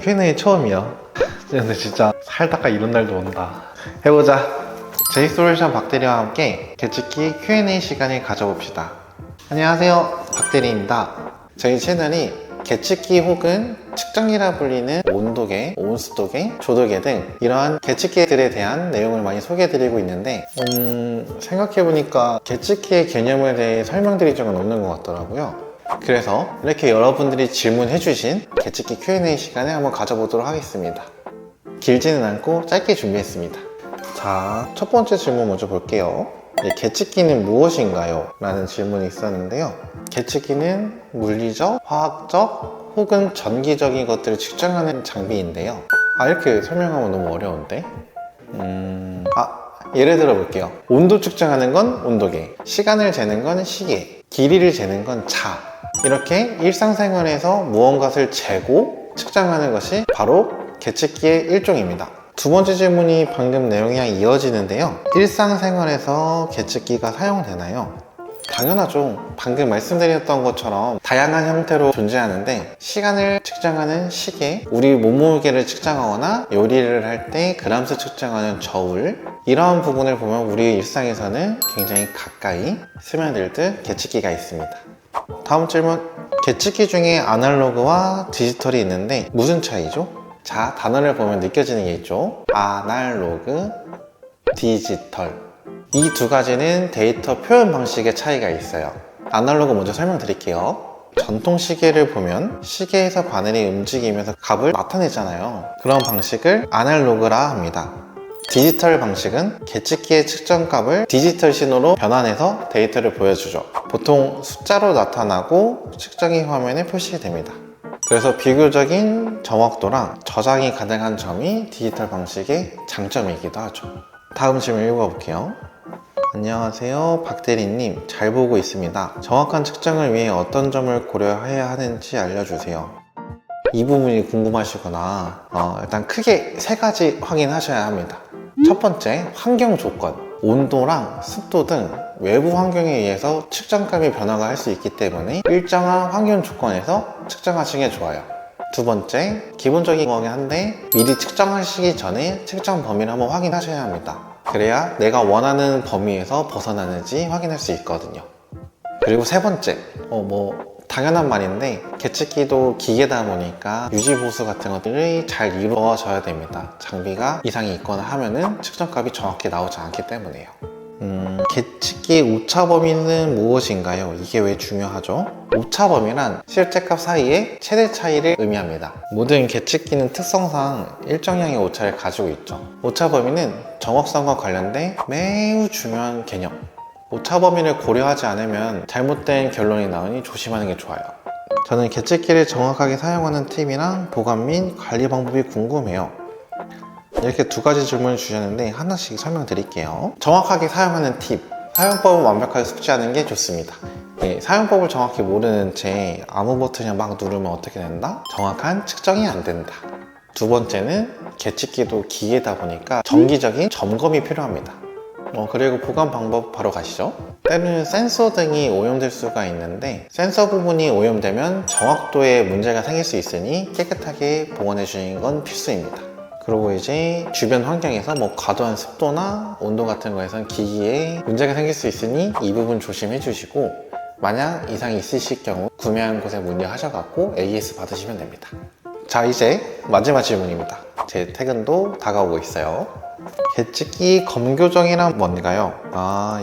Q&A 처음이야. 근데 진짜 살다가 이런 날도 온다. 해보자. 제이솔루션 박대리와 함께 개측기 Q&A 시간을 가져봅시다. 안녕하세요, 박대리입니다. 저희 채널이 계측기 혹은 측정기라 불리는 온도계, 온습도계, 조도계 등 이러한 계측기들에 대한 내용을 많이 소개해드리고 있는데 생각해보니까 계측기의 개념에 대해 설명드릴 적은 없는 것 같더라고요. 그래서 이렇게 여러분들이 질문해주신 계측기 Q&A 시간을 한번 가져보도록 하겠습니다. 길지는 않고 짧게 준비했습니다. 자, 첫 번째 질문 먼저 볼게요. 계측기는 무엇인가요? 라는 질문이 있었는데요. 계측기는 물리적, 화학적, 혹은 전기적인 것들을 측정하는 장비인데요. 이렇게 설명하면 너무 어려운데? 예를 들어 볼게요. 온도 측정하는 건 온도계, 시간을 재는 건 시계, 길이를 재는 건 차. 이렇게 일상생활에서 무언가를 재고 측정하는 것이 바로 계측기의 일종입니다. 두 번째 질문이 방금 내용이랑 이어지는데요. 일상생활에서 계측기가 사용되나요? 당연하죠. 방금 말씀드렸던 것처럼 다양한 형태로 존재하는데, 시간을 측정하는 시계, 우리 몸무게를 측정하거나 요리를 할 때 그람수 측정하는 저울, 이러한 부분을 보면 우리의 일상에서는 굉장히 가까이 스며들듯 계측기가 있습니다. 다음 질문. 계측기 중에 아날로그와 디지털이 있는데 무슨 차이죠? 자, 단어를 보면 느껴지는 게 있죠. 아날로그, 디지털. 이 두 가지는 데이터 표현 방식의 차이가 있어요. 아날로그 먼저 설명드릴게요. 전통 시계를 보면 시계에서 바늘이 움직이면서 값을 나타내잖아요. 그런 방식을 아날로그라 합니다. 디지털 방식은 계측기의 측정값을 디지털 신호로 변환해서 데이터를 보여주죠. 보통 숫자로 나타나고 측정기 화면에 표시됩니다. 그래서 비교적인 정확도랑 저장이 가능한 점이 디지털 방식의 장점이기도 하죠. 다음 질문 읽어볼게요. 안녕하세요, 박대리님. 잘 보고 있습니다. 정확한 측정을 위해 어떤 점을 고려해야 하는지 알려주세요. 이 부분이 궁금하시구나. 일단 크게 세 가지 확인하셔야 합니다. 첫 번째, 환경 조건. 온도랑 습도 등 외부 환경에 의해서 측정값의 변화가 할 수 있기 때문에 일정한 환경 조건에서 측정하시는 게 좋아요. 두 번째, 기본적인 거긴 한데 미리 측정하시기 전에 측정 범위를 한번 확인하셔야 합니다. 그래야 내가 원하는 범위에서 벗어나는지 확인할 수 있거든요. 그리고 세 번째, 당연한 말인데 계측기도 기계다 보니까 유지보수 같은 것들이 잘 이루어져야 됩니다. 장비가 이상이 있거나 하면은 측정값이 정확히 나오지 않기 때문에요. 계측기 오차 범위는 무엇인가요? 이게 왜 중요하죠? 오차 범위란 실제값 사이의 최대 차이를 의미합니다. 모든 계측기는 특성상 일정량의 오차를 가지고 있죠. 오차 범위는 정확성과 관련된 매우 중요한 개념. 오차 범위를 고려하지 않으면 잘못된 결론이 나오니 조심하는 게 좋아요. 저는 계측기를 정확하게 사용하는 팁이랑 보관 및 관리 방법이 궁금해요. 이렇게 두 가지 질문을 주셨는데 하나씩 설명드릴게요. 정확하게 사용하는 팁. 사용법을 완벽하게 숙지하는 게 좋습니다. 사용법을 정확히 모르는 채 아무 버튼을 막 누르면 어떻게 된다? 정확한 측정이 안 된다. 두 번째는 계측기도 기계다 보니까 정기적인 점검이 필요합니다. 그리고 보관 방법 바로 가시죠. 때로는 센서 등이 오염될 수가 있는데 센서 부분이 오염되면 정확도에 문제가 생길 수 있으니 깨끗하게 보관해 주시는 건 필수입니다. 그리고 이제 주변 환경에서 과도한 습도나 온도 같은 거에선 기기에 문제가 생길 수 있으니 이 부분 조심해 주시고, 만약 이상이 있으실 경우 구매한 곳에 문의하셔갖고 AS 받으시면 됩니다. 자, 이제 마지막 질문입니다. 제 퇴근도 다가오고 있어요. 계측기 검교정이란 뭔가요?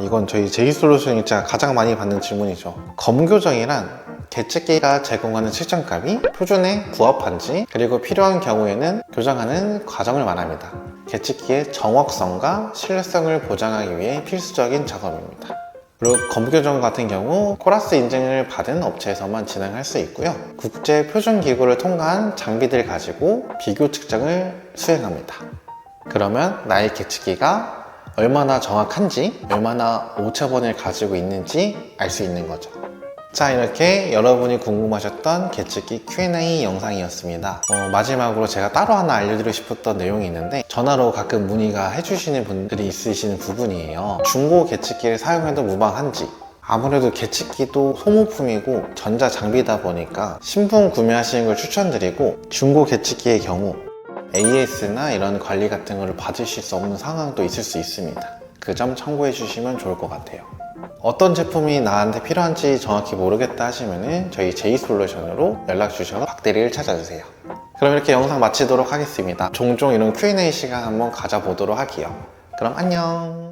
이건 저희 제이솔루션이 가장 많이 받는 질문이죠. 검교정이란 계측기가 제공하는 측정값이 표준에 부합한지, 그리고 필요한 경우에는 교정하는 과정을 말합니다. 계측기의 정확성과 신뢰성을 보장하기 위해 필수적인 작업입니다. 그리고 검교정 같은 경우 코라스 인증을 받은 업체에서만 진행할 수 있고요. 국제 표준기구를 통과한 장비들 가지고 비교 측정을 수행합니다. 그러면 나의 계측기가 얼마나 정확한지, 얼마나 오차범위를 가지고 있는지 알 수 있는 거죠. 자, 이렇게 여러분이 궁금하셨던 계측기 Q&A 영상이었습니다. 마지막으로 제가 따로 하나 알려드리고 싶었던 내용이 있는데, 전화로 가끔 문의가 해주시는 분들이 있으시는 부분이에요. 중고 계측기를 사용해도 무방한지, 아무래도 계측기도 소모품이고 전자장비다 보니까 신품 구매하시는 걸 추천드리고, 중고 계측기의 경우 AS나 이런 관리 같은 거를 받으실 수 없는 상황도 있을 수 있습니다. 그 점 참고해 주시면 좋을 것 같아요. 어떤 제품이 나한테 필요한지 정확히 모르겠다 하시면은 저희 제이솔루션으로 연락 주셔서 박대리를 찾아주세요. 그럼 이렇게 영상 마치도록 하겠습니다. 종종 이런 Q&A 시간 한번 가져보도록 할게요. 그럼 안녕.